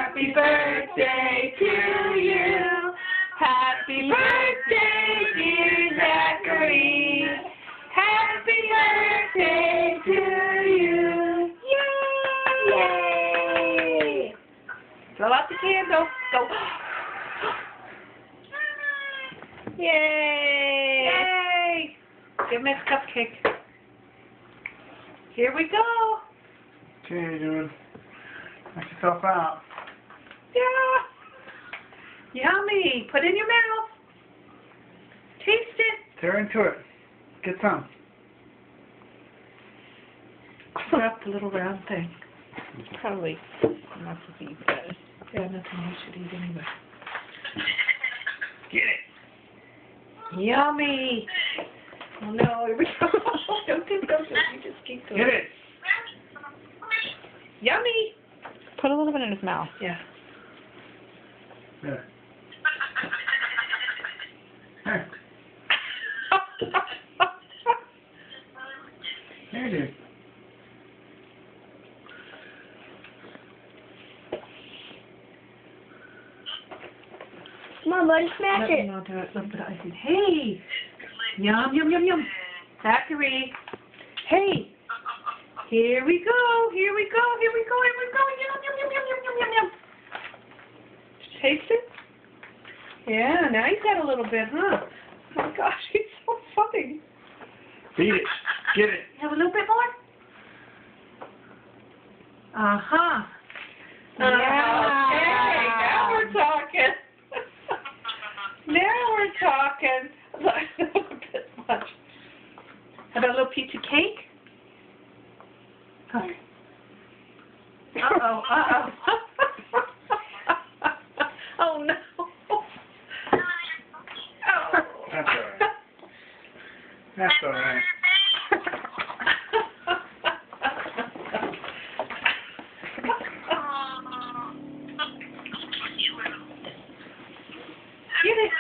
Happy birthday to you. Happy birthday, dear Zachary. Happy birthday to you. Yay! Blow out the candle. Go. Yay! Yay! Give me a cupcake. Here we go. Okay, dude. Knock yourself out. Yeah. Yummy. Put in your mouth. Taste it. Tear into it. Get some. Grab the little round thing. Probably not to eat, but yeah, nothing you should eat anyway. Get it. Yummy. Oh no, here we go. Don't. You just keep going. Get it. Yummy. Put a little bit in his mouth. Yeah. There. Hey. There it is. Mom, let us smash Let it. me not do it. Look, but I said, hey. Yum, yum, yum, yum. Zachary. Hey. Here we go. Here we go. Here we go. Here we go. Yum, yum, yum, yum, yum, yum, yum, yum. Taste it? Yeah, now he's got a little bit, huh? Oh my gosh, he's so funny. Beat it. Get it. Have a little bit more? Uh-huh. Yeah. Okay, now we're talking. Now we're talking. A bit much. How about a little piece of cake? Okay. Uh-oh, uh-oh. Oh, no. That's all right. That's all right. Get it.